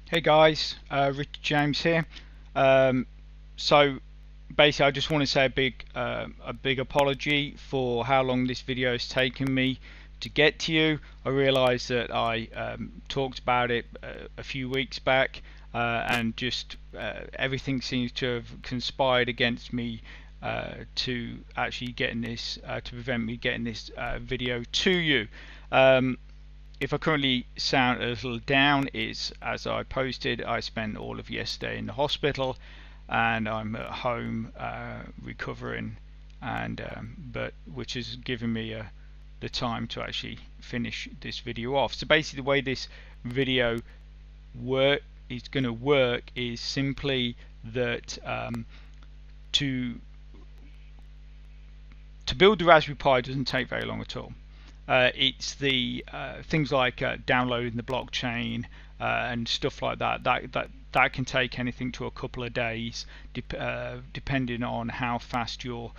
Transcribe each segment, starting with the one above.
Hey guys, Richard James here. So basically, I just want to say a big apology for how long this video has taken me to get to you. I realise that I talked about it a few weeks back, and just everything seems to have conspired against me to actually getting this to prevent me getting this video to you. If I currently sound a little down, it's as I posted, I spent all of yesterday in the hospital and I'm at home recovering, and but which has given me the time to actually finish this video off. So basically the way this video is going to work is simply that to build the Raspberry Pi doesn't take very long at all. It's the things like downloading the blockchain and stuff like that can take anything to a couple of days, depending on how fast your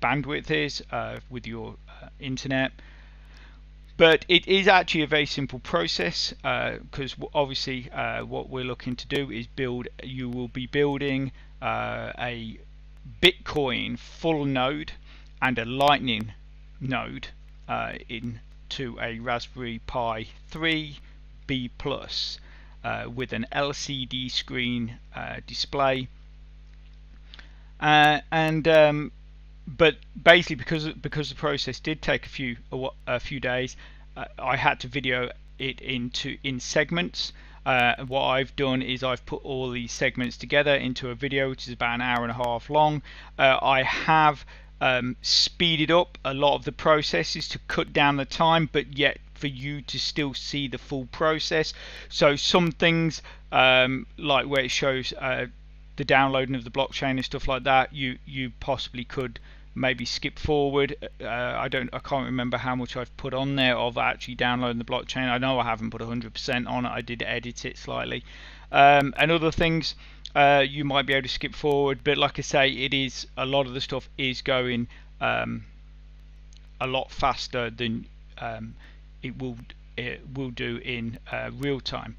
bandwidth is with your internet. But it is actually a very simple process, because obviously what we're looking to do is you will be building a Bitcoin full node and a Lightning node into a Raspberry Pi 3 B Plus with an LCD screen display, but basically because the process did take a few days, I had to video it in segments. What I've done is I've put all these segments together into a video which is about an hour and a half long. I have speeded up a lot of the processes to cut down the time, but yet for you to still see the full process. So some things like where it shows the downloading of the blockchain and stuff like that, you possibly could maybe skip forward. I can't remember how much I've put on there of actually downloading the blockchain. I know I haven't put 100% on it. I did edit it slightly, and other things you might be able to skip forward, but like I say, a lot of the stuff is going a lot faster than it will do in real time.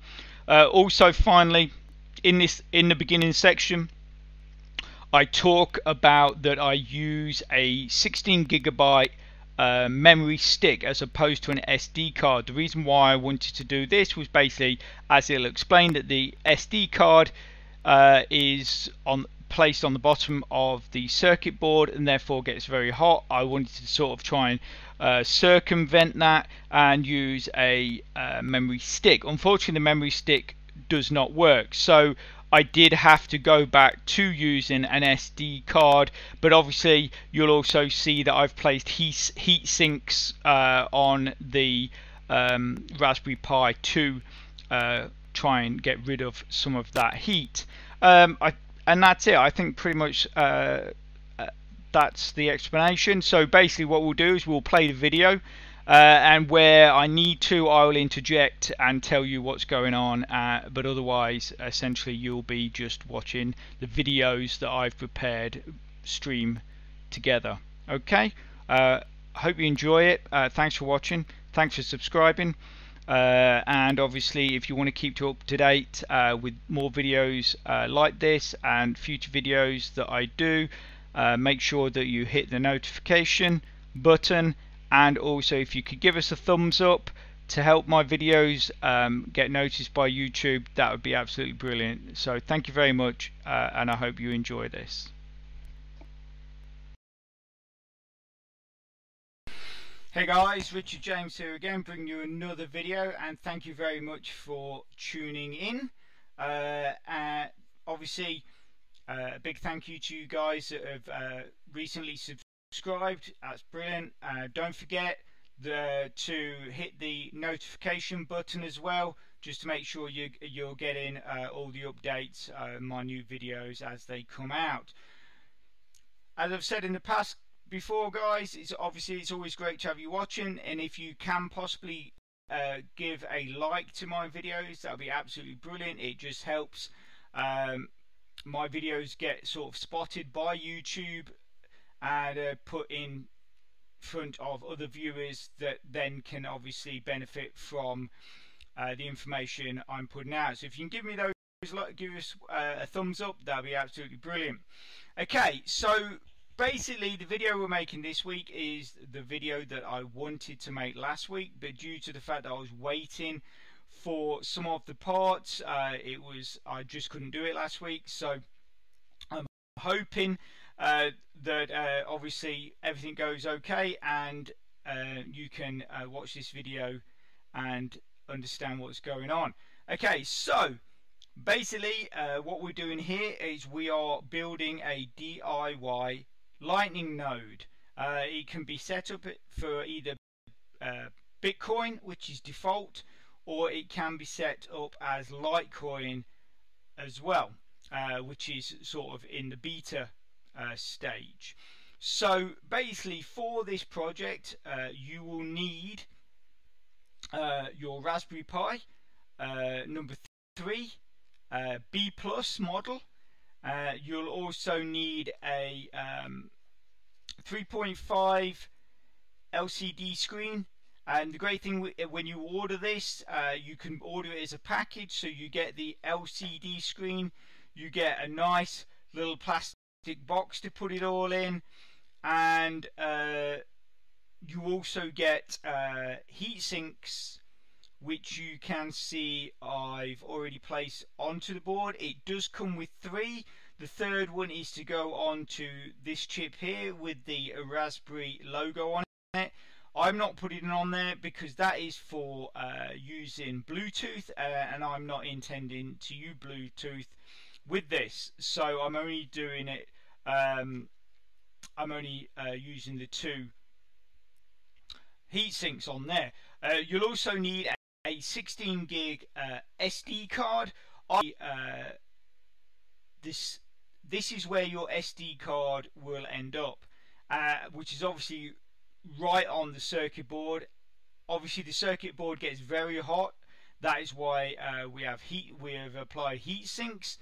Also, finally, in the beginning section, I talk about that I use a 16 gigabyte memory stick as opposed to an SD card. The reason why I wanted to do this was basically, as it'll explain, that the SD card is placed on the bottom of the circuit board and therefore gets very hot. I wanted to sort of try and circumvent that and use a memory stick. Unfortunately, the memory stick does not work, so I did have to go back to using an SD card. But obviously you'll also see that I've placed heat sinks on the Raspberry Pi to try and get rid of some of that heat. And that's it. I think pretty much that's the explanation. So basically what we'll do is we'll play the video, and where I need to, I will interject and tell you what's going on, but otherwise essentially you'll be just watching the videos that I've prepared stream together. Okay, hope you enjoy it. Thanks for watching, thanks for subscribing, and obviously if you want to keep up to date with more videos like this and future videos that I do, make sure that you hit the notification button. And also, if you could give us a thumbs up to help my videos get noticed by YouTube, that would be absolutely brilliant. So thank you very much, and I hope you enjoy this. Hey guys, Richard James here again, bringing you another video, and thank you very much for tuning in. Obviously, a big thank you to you guys that have recently subscribed. That's brilliant. Don't forget to hit the notification button as well, just to make sure you're getting all the updates, my new videos as they come out. As I've said in the past before, guys, it's always great to have you watching, and if you can possibly give a like to my videos, that would be absolutely brilliant. It just helps my videos get sort of spotted by YouTube and put in front of other viewers that then can obviously benefit from the information I'm putting out. So if you can give me those, give us a thumbs up, that'll be absolutely brilliant. Okay, so basically the video we're making this week is the video that I wanted to make last week, but due to the fact that I was waiting for some of the parts, I just couldn't do it last week. So I'm hoping that obviously everything goes okay and you can watch this video and understand what's going on. Okay, so basically what we're doing here is we are building a DIY lightning node. It can be set up for either Bitcoin, which is default, or it can be set up as Litecoin as well, which is sort of in the beta stage. So basically for this project you will need your Raspberry Pi number 3 B plus model. You'll also need a 3.5 LCD screen, and the great thing when you order this, you can order it as a package, so you get the LCD screen, you get a nice little plastic box to put it all in, and you also get heat sinks, which you can see I've already placed onto the board. It does come with 3. The third one is to go onto this chip here with the Raspberry logo on it. I'm not putting it on there because that is for using Bluetooth, and I'm not intending to use Bluetooth with this, so I'm only doing it I'm only using the 2 heat sinks on there. You'll also need a 16 gig SD card. This is where your SD card will end up, which is obviously right on the circuit board. Obviously the circuit board gets very hot. That is why we have applied heat sinks,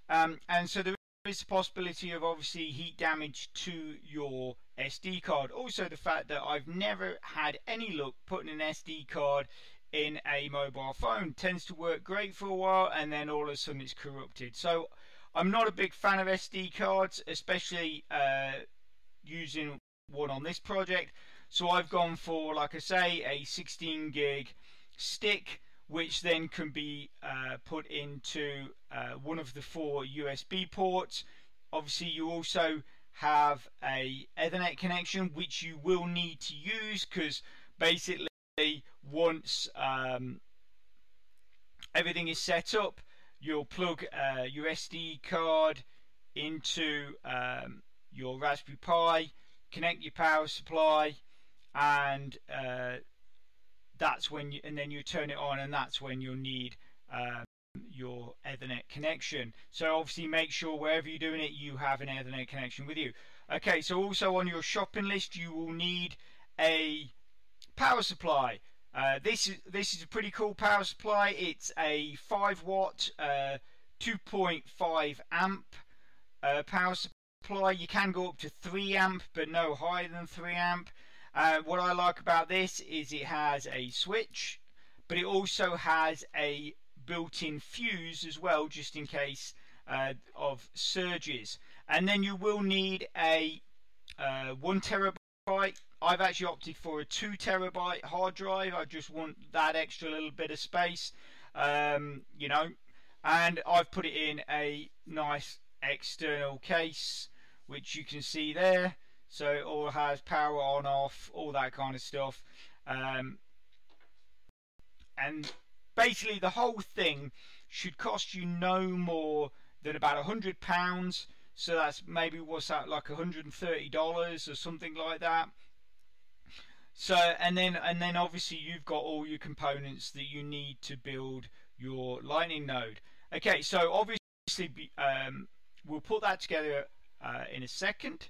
and so there is a possibility of obviously heat damage to your SD card. Also the fact that I've never had any luck putting an SD card in a mobile phone. It tends to work great for a while and then all of a sudden it's corrupted. So I'm not a big fan of SD cards, especially using one on this project. So I've gone for, like I say, a 16 gig stick, which then can be put into one of the 4 USB ports. Obviously you also have a Ethernet connection, which you will need to use, because basically once everything is set up, you'll plug your SD card into your Raspberry Pi, connect your power supply, and that's when then you turn it on, and that's when you'll need your Ethernet connection. So obviously make sure wherever you're doing it you have an Ethernet connection with you. Okay, so also on your shopping list you will need a power supply. This is a pretty cool power supply. It's a 5 watt 2.5 amp power supply. You can go up to 3 amp but no higher than 3 amp. What I like about this is it has a switch, but it also has a built-in fuse as well, just in case of surges. And then you will need a 1 terabyte. I've actually opted for a 2 terabyte hard drive. I just want that extra little bit of space, you know, and I've put it in a nice external case, which you can see there. So it all has power on, off, all that kind of stuff, and basically the whole thing should cost you no more than about £100. So that's maybe, what's that, like $130 or something like that. So and then obviously you've got all your components that you need to build your lightning node. Okay, so obviously we'll put that together in a second,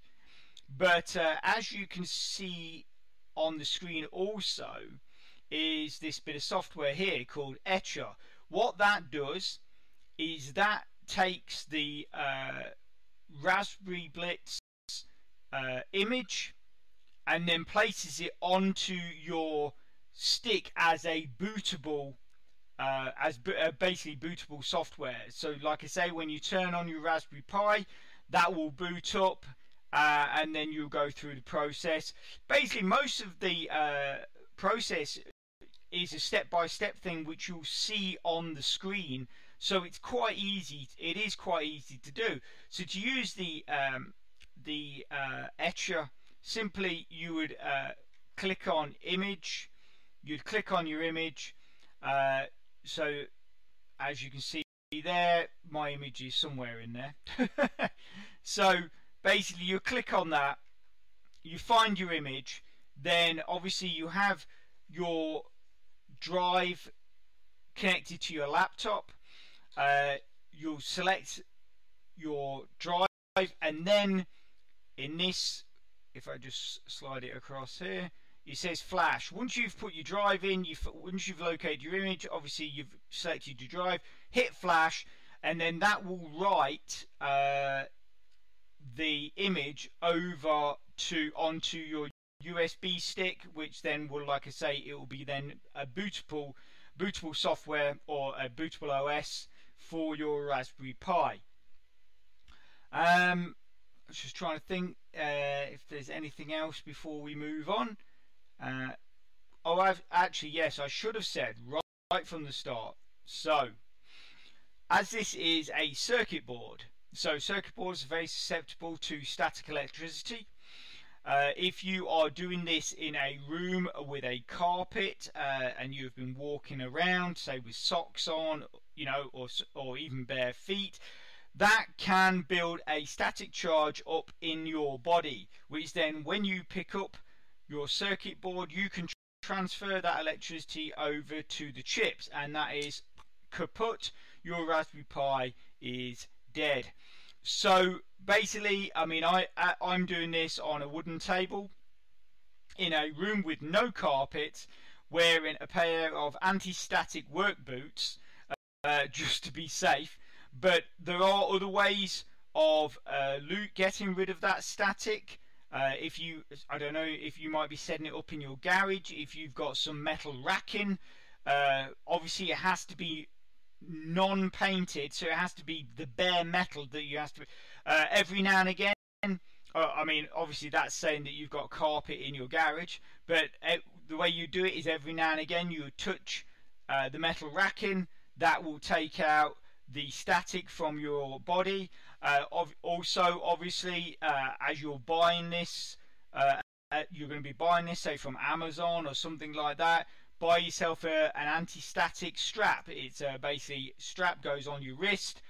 but as you can see on the screen also is this bit of software here called Etcher. What that does is that takes the Raspberry Blitz image and then places it onto your stick as a bootable basically bootable software. So like I say, when you turn on your Raspberry Pi, that will boot up, and then you'll go through the process. Basically, most of the process is a step-by-step thing which you'll see on the screen, so it's quite easy. It is quite easy to do. So to use the etcher, simply you would click on image. You'd click on your image. So as you can see there, my image is somewhere in there. So basically you click on that, you find your image, then obviously you have your drive connected to your laptop. You'll select your drive, and then in this, if I just slide it across here, it says flash. Once you've put your drive in, once you've located your image, obviously you've selected your drive, hit flash, and then that will write the image over onto your USB stick, which then will, like I say, it will be then a bootable software or a bootable OS for your Raspberry Pi. I was just trying to think if there's anything else before we move on. Yes, I should have said right from the start. So, as this is a circuit board, so circuit boards are very susceptible to static electricity. If you are doing this in a room with a carpet and you've been walking around, say with socks on, or even bare feet, that can build a static charge up in your body, which then when you pick up your circuit board, you can transfer that electricity over to the chips, and that is kaput. Your Raspberry Pi is dead. So basically, I mean, I'm doing this on a wooden table in a room with no carpet, wearing a pair of anti-static work boots just to be safe. But there are other ways of getting rid of that static. I don't know if you might be setting it up in your garage. If you've got some metal racking, obviously it has to be non-painted, so it has to be the bare metal that you have to every now and again. I mean, obviously that's saying that you've got carpet in your garage, but the way you do it is every now and again you touch the metal racking. That will take out the static from your body. Also, obviously, as you're buying this, you're going to be buying this, say, from Amazon or something like that. Buy yourself an anti-static strap. It's basically strap goes on your wrist,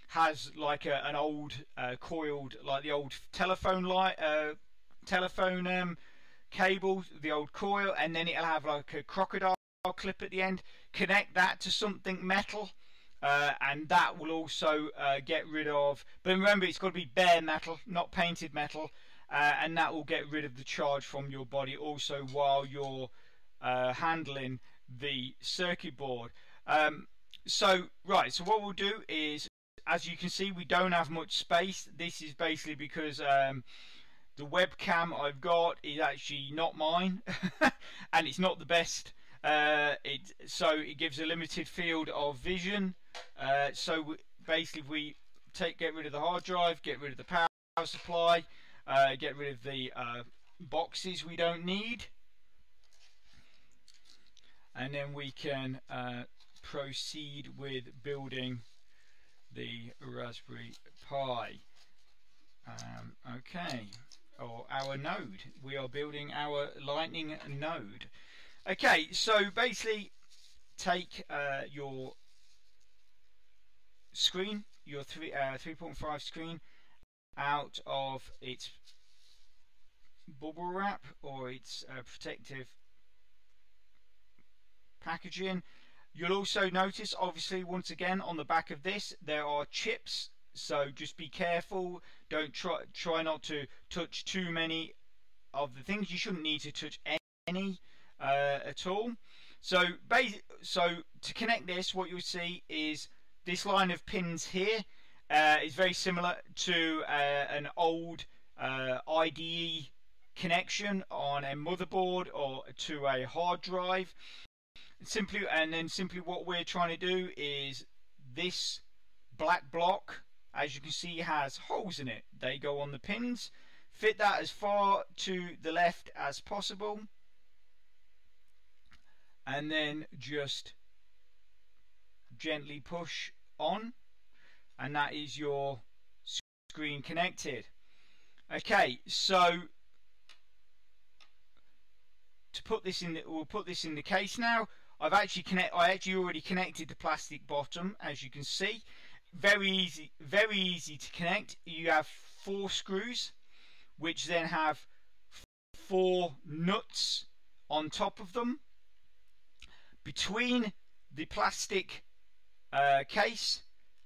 has like an old coiled, like the old telephone cable, the old coil, and then it'll have like a crocodile clip at the end. Connect that to something metal. And that will also get rid of, but remember it's got to be bare metal, not painted metal, and that will get rid of the charge from your body also while you're handling the circuit board. So what we'll do is, as you can see, we don't have much space. This is basically because the webcam I've got is actually not mine and it's not the best. So it gives a limited field of vision. So basically, if we get rid of the hard drive, get rid of the power supply, get rid of the boxes we don't need, and then we can proceed with building the Raspberry Pi. Okay, or our node. We are building our Lightning node. Okay, so basically take your screen, your 3.5 screen, out of its bubble wrap or its protective packaging. You'll also notice, obviously, once again on the back of this there are chips, so just be careful. Don't try not to touch too many of the things. You shouldn't need to touch any at all. So to connect this, what you'll see is this line of pins here is very similar to an old IDE connection on a motherboard or to a hard drive. simply what we're trying to do is this black block, as you can see, has holes in it. They go on the pins. Fit that as far to the left as possible, and then just gently push on, and that is your screen connected. Okay, so to put this in, we'll put this in the case now. I actually already connected the plastic bottom, as you can see. Very easy to connect. You have 4 screws, which then have 4 nuts on top of them. Between the plastic case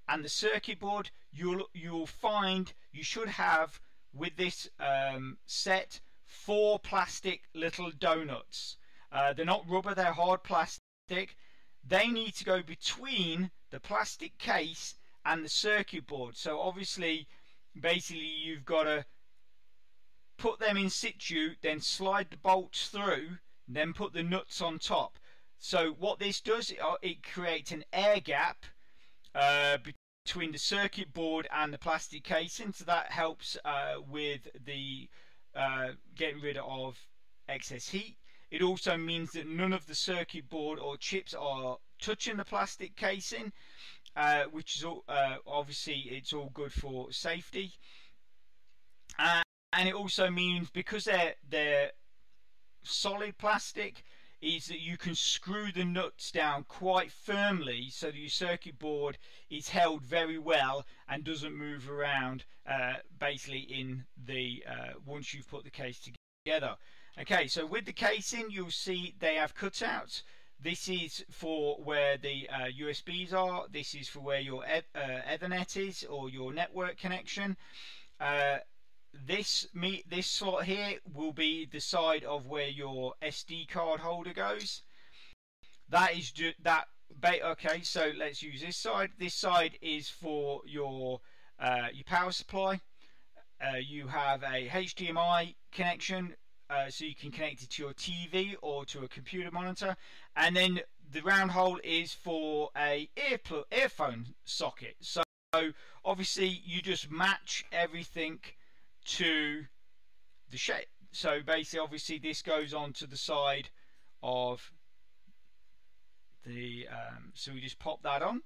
and the circuit board, you'll find you should have, with this set, 4 plastic little donuts. They're not rubber, they're hard plastic. They need to go between the plastic case and the circuit board. So obviously, basically, you've got to put them in situ, then slide the bolts through, then put the nuts on top. So what this does, it creates an air gap between the circuit board and the plastic casing, so that helps with the getting rid of excess heat. It also means that none of the circuit board or chips are touching the plastic casing, which is all, obviously it's all good for safety. And it also means, because they're solid plastic, is that you can screw the nuts down quite firmly so that your circuit board is held very well and doesn't move around basically in the once you've put the case together. Okay, so with the casing, you'll see they have cutouts. This is for where the USBs are. This is for where your Ethernet is, or your network connection. This slot here will be the side of where your SD card holder goes. That is okay, so let's use this side. This side is for your power supply. You have a HDMI connection, so you can connect it to your TV or to a computer monitor, and then the round hole is for a earphone socket. So obviously you just match everything to the shape. So basically, obviously, this goes on to the side of the so we just pop that on,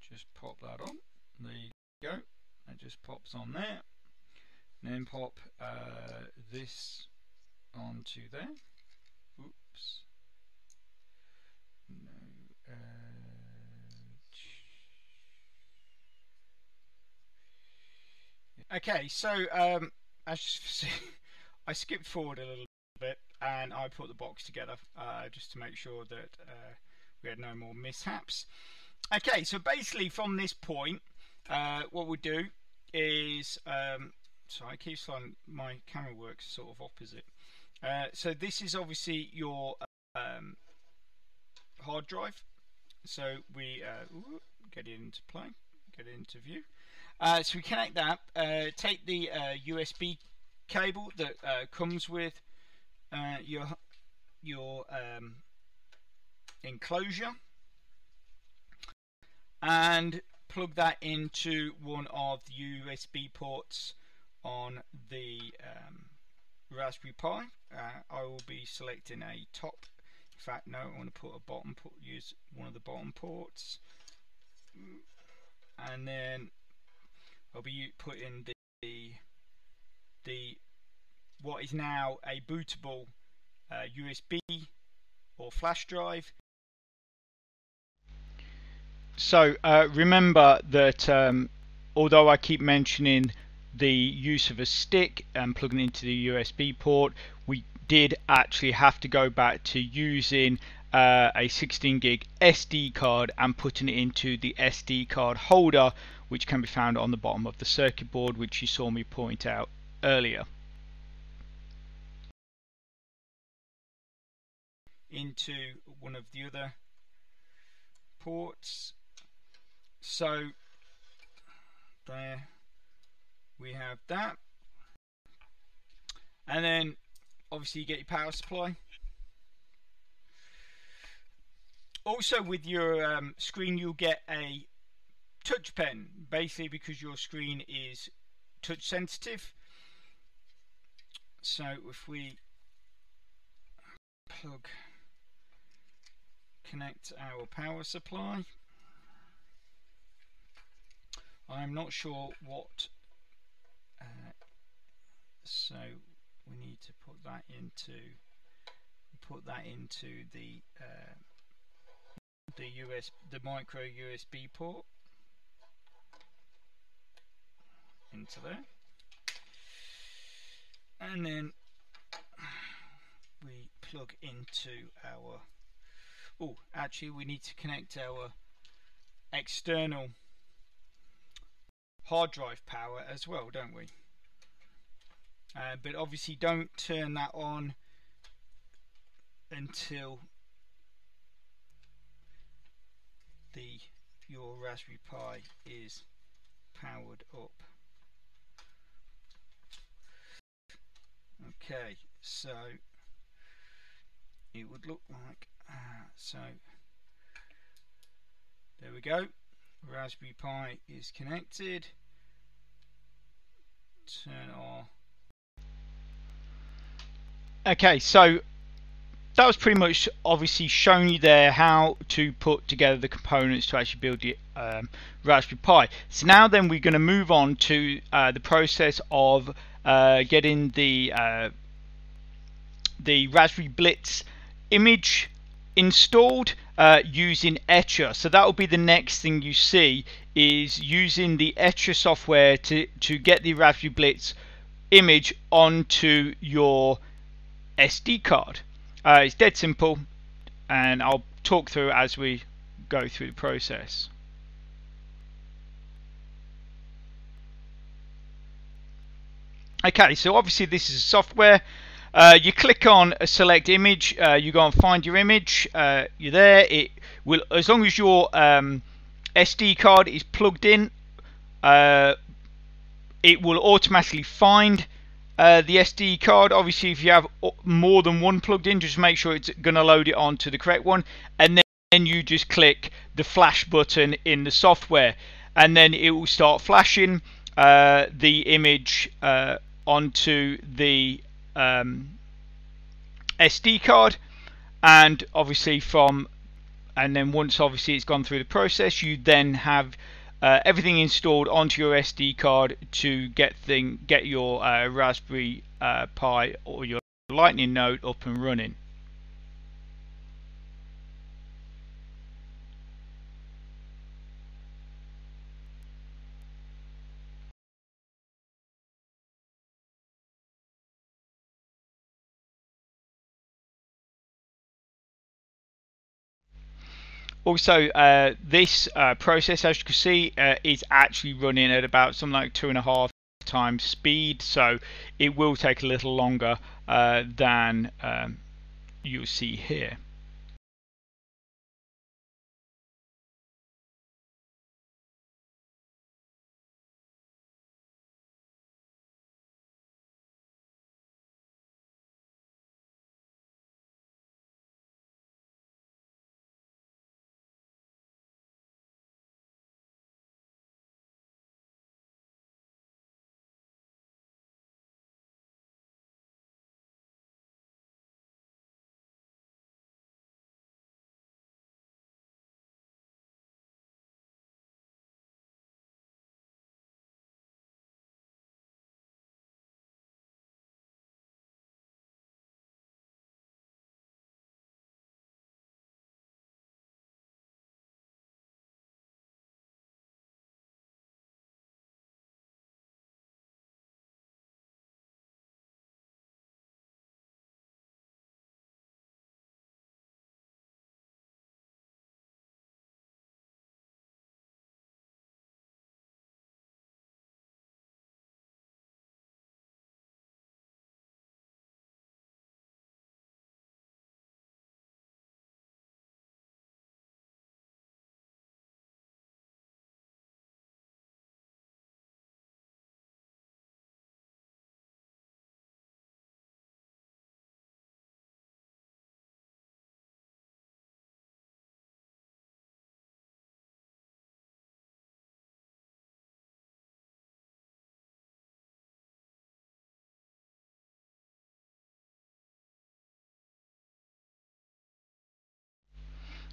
just pop that on, there you go, that just pops on there. And then pop this onto there. Oops, no, okay, so as you see, I skipped forward a little bit and I put the box together just to make sure that we had no more mishaps. Okay, so basically from this point, what we'll do is, so I keep sliding, my camera works sort of opposite. So this is obviously your hard drive. So we get it into play, get it into view. So we connect that, take the USB cable that comes with your enclosure, and plug that into one of the USB ports on the Raspberry Pi. I will be selecting a top. In fact, no, I want to put a bottom port. Use one of the bottom ports, and then I'll be putting the what is now a bootable USB or flash drive. So remember that although I keep mentioning the use of a stick and plugging into the USB port, we did actually have to go back to using a 16 gig SD card and putting it into the SD card holder, which can be found on the bottom of the circuit board, which you saw me point out earlier. Into one of the other ports. So there we have that, and then obviously you get your power supply. Also with your screen you'll get a touch pen, basically because your screen is touch sensitive. So if we connect our power supply, I'm not sure what, so we need to put that into the micro USB port into there, and then we plug into our, actually we need to connect our external hard drive power as well, don't we? But obviously don't turn that on until your Raspberry Pi is powered up. Okay, so it would look like so there we go, Raspberry Pi is connected. Turn on. Okay, so that was pretty much obviously showing you there how to put together the components to actually build the Raspberry Pi. So now then we're going to move on to the process of getting the Raspberry Blitz image installed using Etcher. So that will be the next thing you see, is using the Etcher software to get the Raspberry Blitz image onto your SD card. It's dead simple, and I'll talk through as we go through the process. Okay, so obviously this is software. You click on a select image, you go and find your image, you're there. It will, as long as your SD card is plugged in, it will automatically find the SD card. Obviously if you have more than one plugged in, just make sure it's going to load it onto the correct one, and then you just click the flash button in the software, and then it will start flashing the image onto the SD card. And obviously then once obviously it's gone through the process, you then have everything installed onto your SD card to get your Raspberry Pi or your Lightning node up and running. Also, this process, as you can see, is actually running at about something like 2.5 times speed, so it will take a little longer than you'll see here.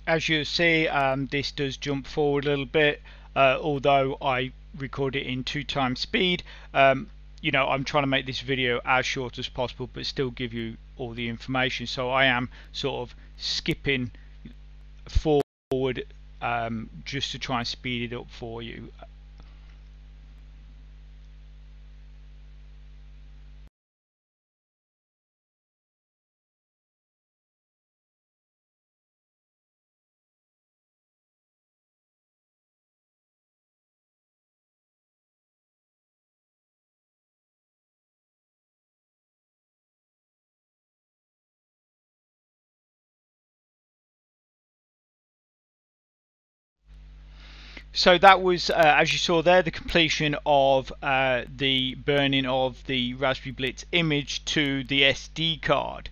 as you see, this does jump forward a little bit, although I record it in 2x speed. You know, I'm trying to make this video as short as possible but still give you all the information, so I am sort of skipping forward just to try and speed it up for you. So that was, as you saw there, the completion of the burning of the Raspberry Blitz image to the SD card.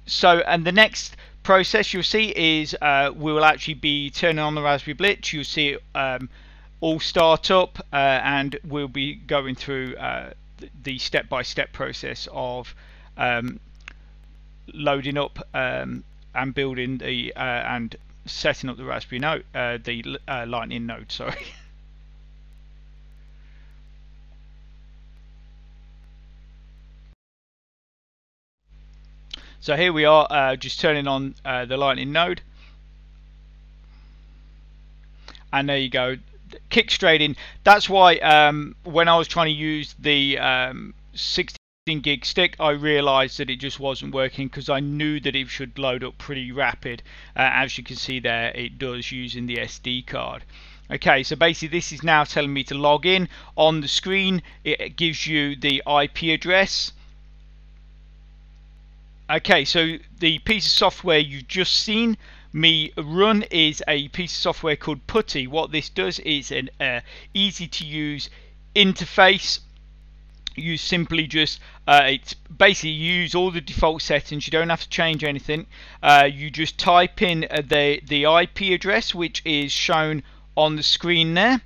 So, and the next process you'll see is we will actually be turning on the Raspberry Blitz. You'll see it all start up, and we'll be going through the step-by-step process of loading up and building the and setting up the Raspberry node, the Lightning node. Sorry. So here we are, just turning on the Lightning node, and there you go, kick straight in. That's why when I was trying to use the 16 gig stick, I realized that it just wasn't working, because I knew that it should load up pretty rapid. As you can see there, it does, using the SD card. Okay, so basically this is now telling me to log in. On the screen it gives you the IP address. Okay, so the piece of software you've just seen me run is a piece of software called Putty. What this does is an easy to use interface. You simply just it's basically, you use all the default settings. You don't have to change anything. You just type in the IP address, which is shown on the screen there,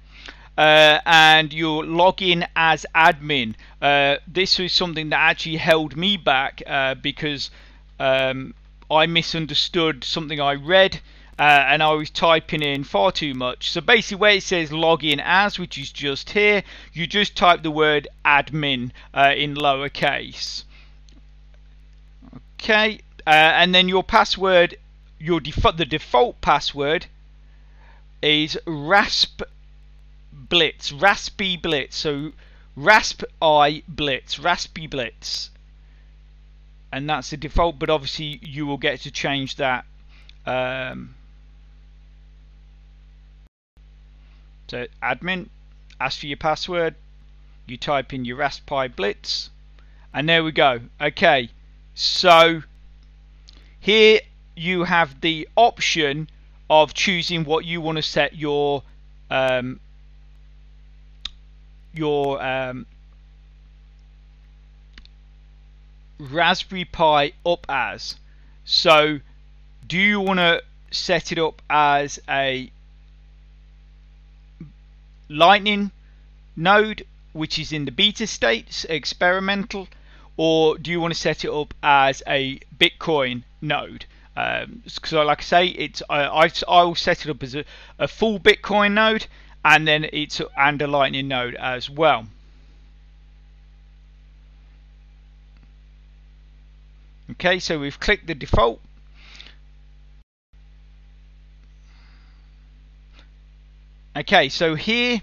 and you'll log in as admin. This was something that actually held me back because I misunderstood something I read, and I was typing in far too much. So basically where it says login as, which is just here, you just type the word admin in lowercase. Okay, and then your password, the default password is Raspy Blitz, so Raspberry Blitz, and that's the default, but obviously you will get to change that. So admin, ask for your password, you type in your Raspberry Blitz, and there we go. Okay, so here you have the option of choosing what you want to set your Raspberry Pi up as. So do you want to set it up as a Lightning node, which is in the beta states, experimental, or do you want to set it up as a Bitcoin node? So like I say, it's I will set it up as a full Bitcoin node, and then it's and a Lightning node as well. Okay, so we've clicked the default. Okay, so here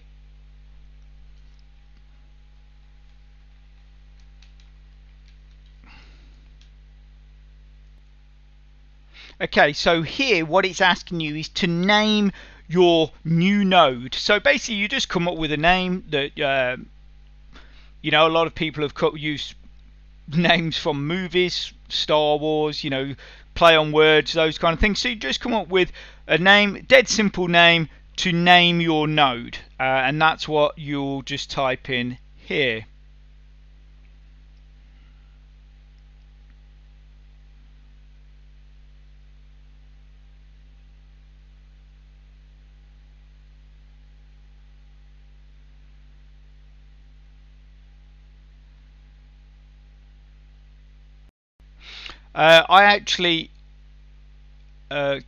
what it's asking you is to name your new node. So basically you just come up with a name that you know, a lot of people have used names from movies, Star Wars, you know, play on words, those kind of things. So you just come up with a name, dead simple name, to name your node, and that's what you'll just type in here. I actually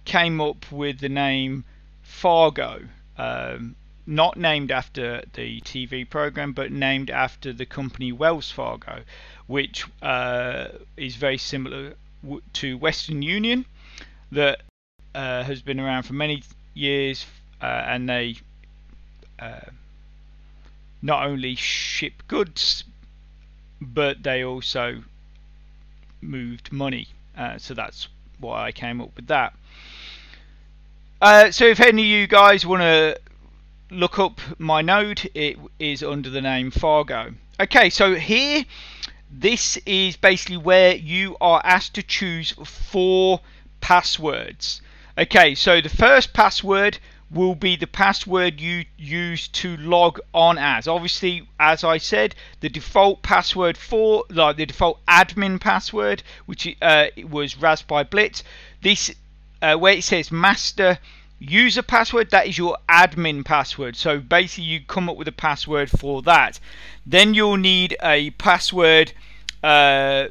came up with the name Fargo, not named after the TV program, but named after the company Wells Fargo, which is very similar to Western Union, that has been around for many years, and they not only ship goods, but they also moved money. So that's why I came up with that. So if any of you guys want to look up my node, it is under the name Fargo. Okay, so here, this is basically where you are asked to choose 4 passwords. Okay, so the first password will be the password you use to log on as. Obviously, as I said, the default password for, like the default admin password, which was Raspberry Blitz. This where it says master user password, that is your admin password. So basically, you come up with a password for that. Then you'll need a password for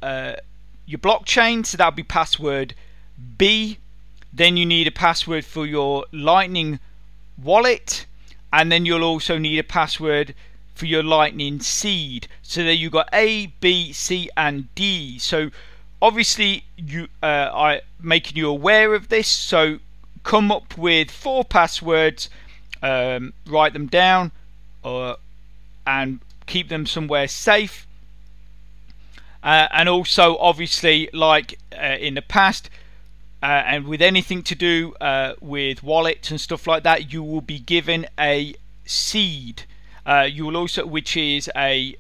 your blockchain, so that'll be password B. Then you need a password for your Lightning wallet, and then you'll also need a password for your Lightning seed. So there you've got A, B, C, and D. So obviously I'm making you aware of this. So come up with 4 passwords, write them down, and keep them somewhere safe. And also, obviously, like in the past, and with anything to do with wallets and stuff like that, you will be given a seed. You will also, which is a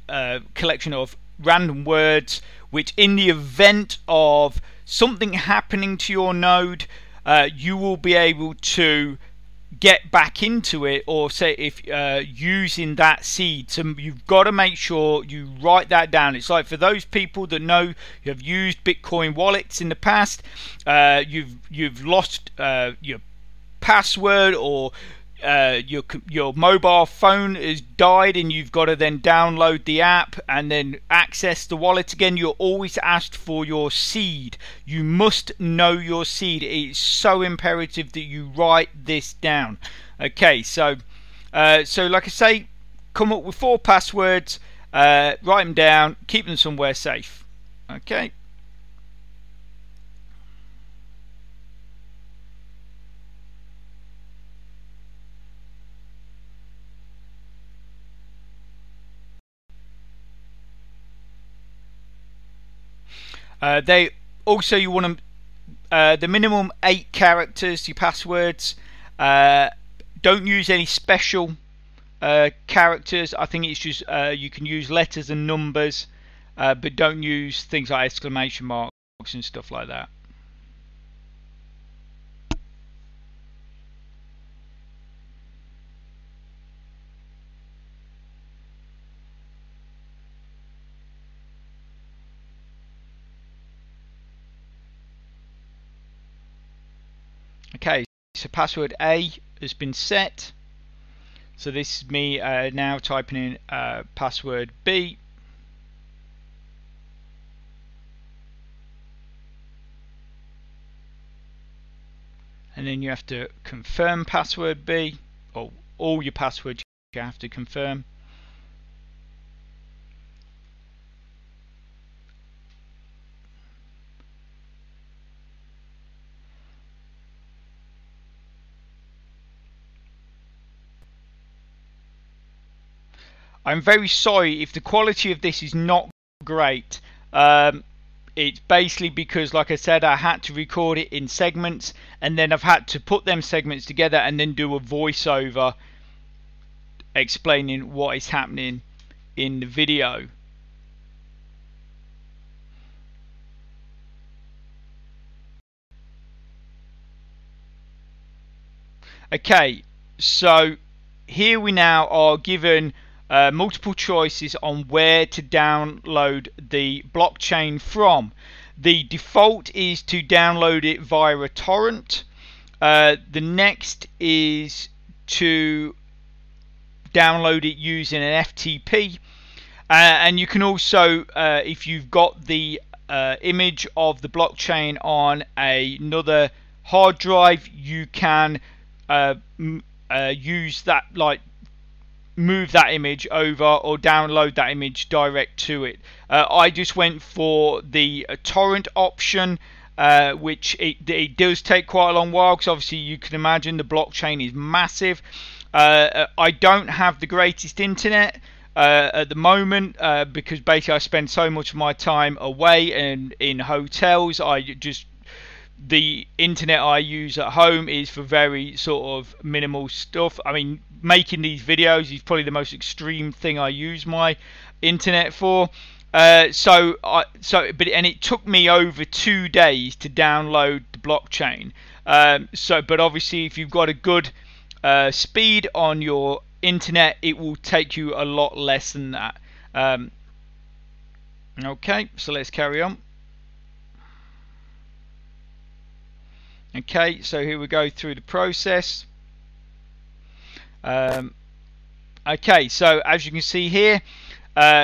collection of random words, which in the event of something happening to your node, you will be able to get back into it, or say if using that seed. So you've got to make sure you write that down. It's like for those people that know you have used Bitcoin wallets in the past, you've lost your password, or your mobile phone has died, and you've got to then download the app and then access the wallet again. You're always asked for your seed. You must know your seed. It's so imperative that you write this down. Okay, so like I say, come up with 4 passwords, write them down, keep them somewhere safe. Okay. They also, you want them the minimum 8 characters, your passwords. Don't use any special characters. I think it's just you can use letters and numbers, but don't use things like exclamation marks and stuff like that. Okay, so password A has been set. So this is me now typing in password B. And then you have to confirm password B, or all your passwords you have to confirm. I'm very sorry if the quality of this is not great. It's basically because, like I said, I had to record it in segments, and then I've had to put them segments together and then do a voiceover explaining what is happening in the video. Okay, so here we now are given multiple choices on where to download the blockchain from. The default is to download it via a torrent. The next is to download it using an FTP, and you can also, if you've got the image of the blockchain on another hard drive, you can use that, like move that image over or download that image direct to it. I just went for the torrent option, which it does take quite a long while, because obviously you can imagine the blockchain is massive. I don't have the greatest internet at the moment, because basically I spend so much of my time away and in hotels. The internet I use at home is for very sort of minimal stuff. I mean, making these videos is probably the most extreme thing I use my internet for. But it took me over 2 days to download the blockchain. But obviously, if you've got a good speed on your internet, it will take you a lot less than that. Okay, so let's carry on. Okay, so here we go through the process. Okay, so as you can see here,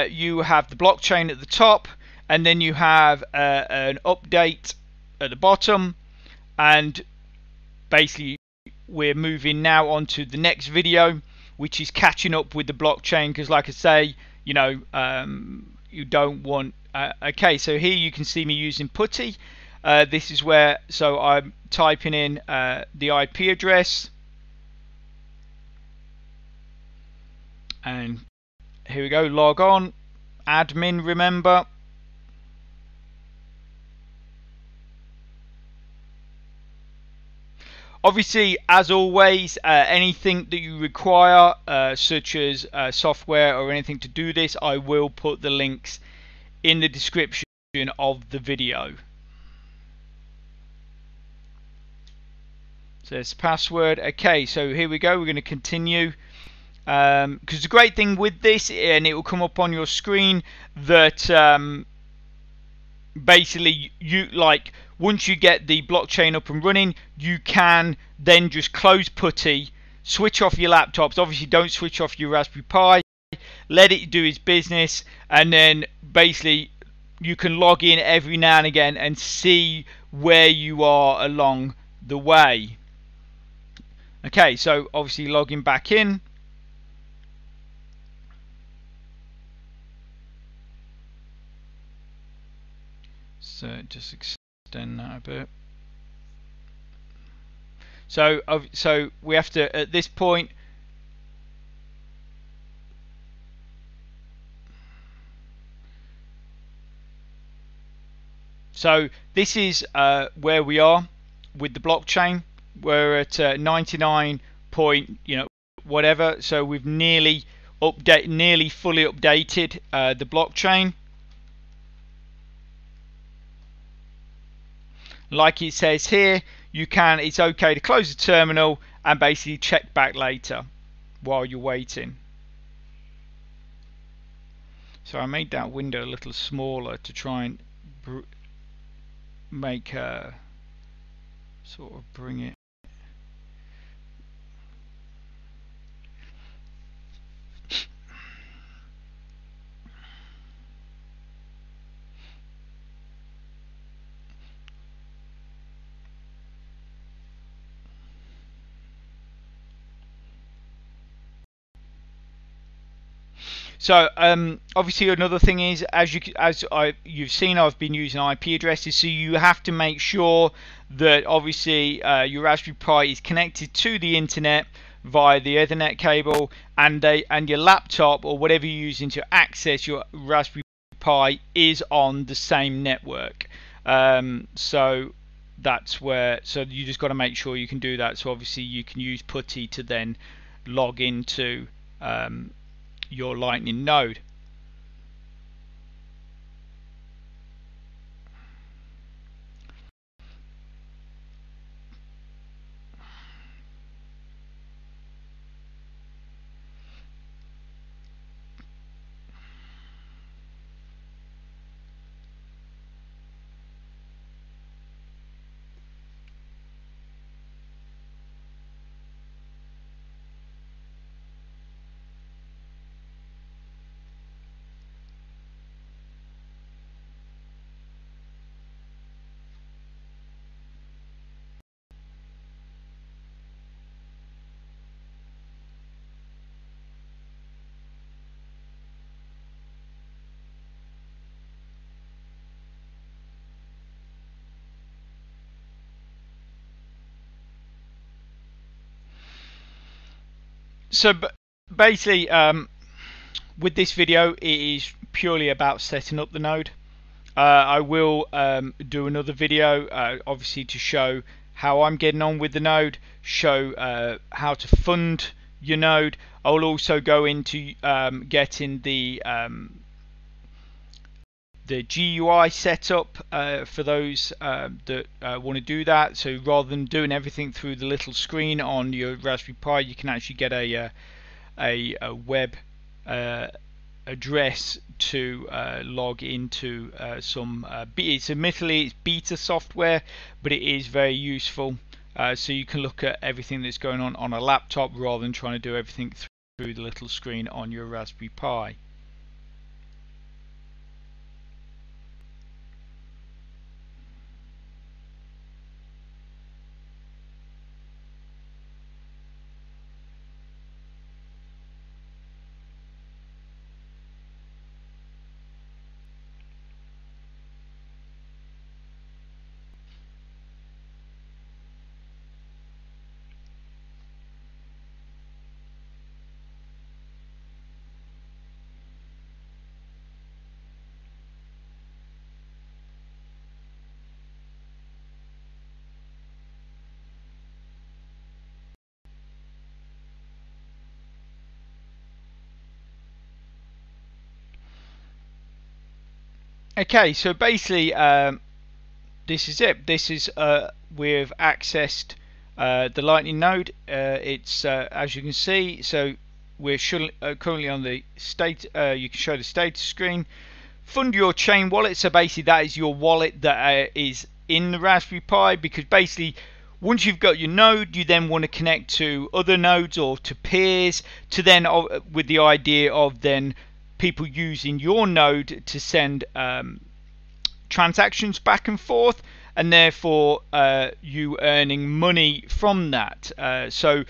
you have the blockchain at the top, and then you have an update at the bottom, and basically we're moving now on to the next video, which is catching up with the blockchain, because like I say, you know, you don't want okay, so here you can see me using putty. This is where, so I'm typing in the IP address, and here we go, log on, admin, remember. Obviously, as always, anything that you require, such as software or anything to do this, I will put the links in the description of the video. So there's the password. Okay, so here we go, we're going to continue. Because the great thing with this, and it will come up on your screen, that basically you, like, once you get the blockchain up and running, you can then just close putty, switch off your laptops. Obviously don't switch off your Raspberry Pi, let it do its business, and then basically you can log in every now and again and see where you are along the way. Okay, so obviously logging back in. So just extend that a bit. So we have to, at this point, so this is where we are with the blockchain. We're at 99 point, you know, whatever. So we've nearly fully updated the blockchain. Like it says here, you can, it's okay to close the terminal and basically check back later while you're waiting. So I made that window a little smaller to try and make sort of bring it. So obviously another thing is, you've seen, I've been using IP addresses, so you have to make sure that obviously your Raspberry Pi is connected to the internet via the Ethernet cable, and your laptop or whatever you're using to access your Raspberry Pi is on the same network. So that's where, so you just got to make sure you can do that. So obviously you can use putty to then log into your Lightning node. So basically, with this video, it is purely about setting up the node. I will do another video, obviously, to show how I'm getting on with the node, show how to fund your node. I will also go into getting the GUI setup for those that want to do that. So rather than doing everything through the little screen on your Raspberry Pi, you can actually get a web address to log into some admittedly it's beta software, but it is very useful, so you can look at everything that's going on a laptop rather than trying to do everything through the little screen on your Raspberry Pi. Okay, so basically this is it. This is we've accessed the Lightning node. It's as you can see, so we're currently on the state. You can show the status screen. Fund your chain wallet. So basically that is your wallet that is in the Raspberry Pi, because basically once you've got your node, you then want to connect to other nodes or to peers, to then with the idea of then people using your node to send transactions back and forth, and therefore you earning money from that. So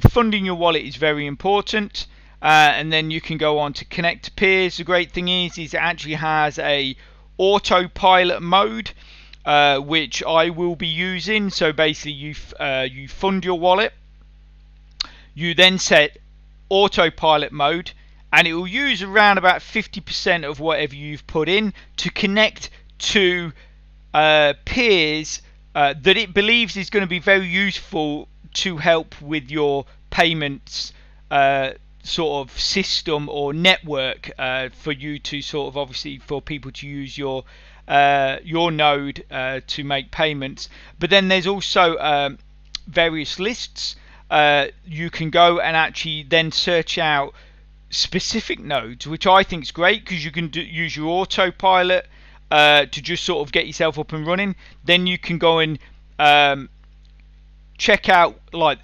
funding your wallet is very important, and then you can go on to connect to peers. The great thing is it actually has a autopilot mode, which I will be using. So basically you fund your wallet, you then set autopilot mode, and it will use around about 50% of whatever you've put in to connect to peers that it believes is going to be very useful to help with your payments sort of system or network, for you to sort of obviously for people to use your node to make payments. But then there's also various lists. You can go and actually then search out specific nodes, which I think is great, because you can use your autopilot to just sort of get yourself up and running. Then you can go and check out like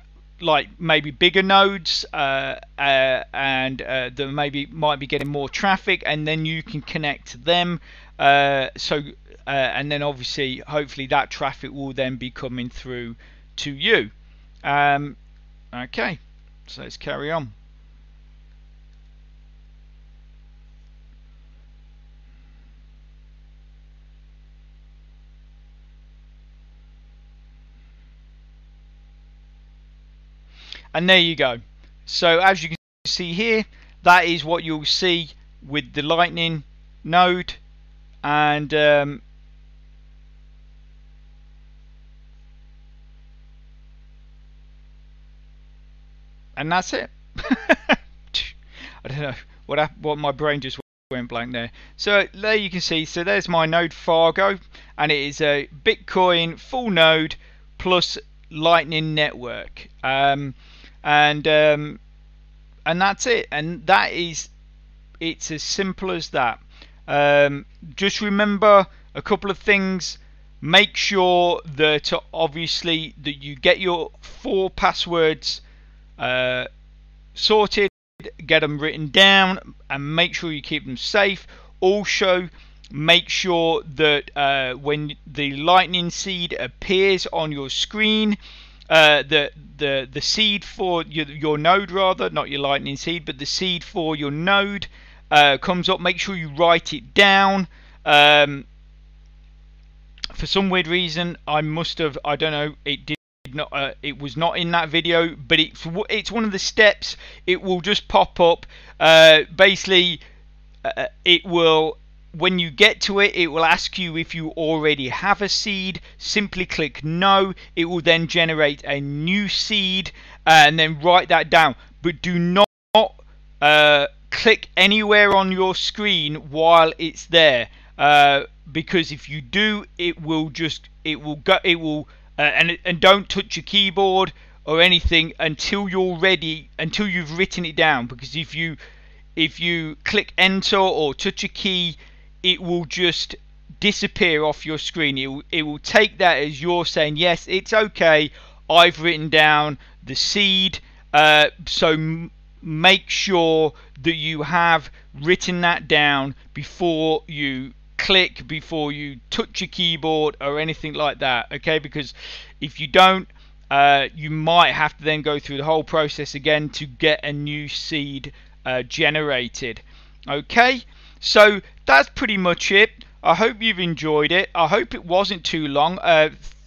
maybe bigger nodes and that maybe might be getting more traffic, and then you can connect to them. And then obviously hopefully that traffic will then be coming through to you. Okay, so let's carry on. And there you go. So as you can see here, that is what you'll see with the Lightning node, and that's it. I don't know what my brain just went blank there. So there you can see. So there's my node Fargo, and it is a Bitcoin full node plus Lightning network. And that's it, and it's as simple as that. Just remember a couple of things. Make sure that obviously that you get your 4 passwords sorted, get them written down, and make sure you keep them safe. Also make sure that when the Lightning seed appears on your screen, the seed for your node, rather, not your Lightning seed, but the seed for your node comes up. Make sure you write it down. For some weird reason, I don't know, it did it was not in that video, but it's one of the steps. It will just pop up. Basically, it will, when you get to it, it will ask you if you already have a seed. Simply click no. It will then generate a new seed, and then write that down. But do not click anywhere on your screen while it's there, because if you do, it will and don't touch your keyboard or anything until you're ready, until you've written it down, because if you click enter or touch a key, it will just disappear off your screen. It will take that as you're saying, yes, it's okay, I've written down the seed. So make sure that you have written that down before you click, before you touch your keyboard or anything like that, okay? Because if you don't, you might have to then go through the whole process again to get a new seed generated. Okay, so that's pretty much it. I hope you've enjoyed it. I hope it wasn't too long.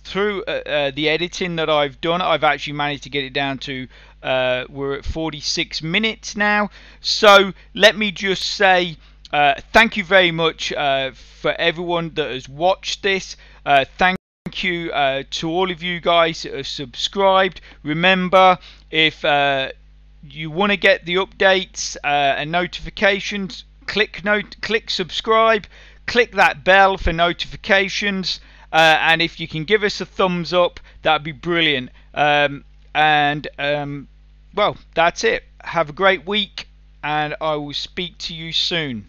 Through the editing that I've done, I've actually managed to get it down to we're at 46 minutes now. So let me just say thank you very much for everyone that has watched this. Thank you to all of you guys that have subscribed. Remember, if you want to get the updates and notifications, click subscribe, click that bell for notifications, and if you can give us a thumbs up, that'd be brilliant. Well, that's it. Have a great week, and I will speak to you soon.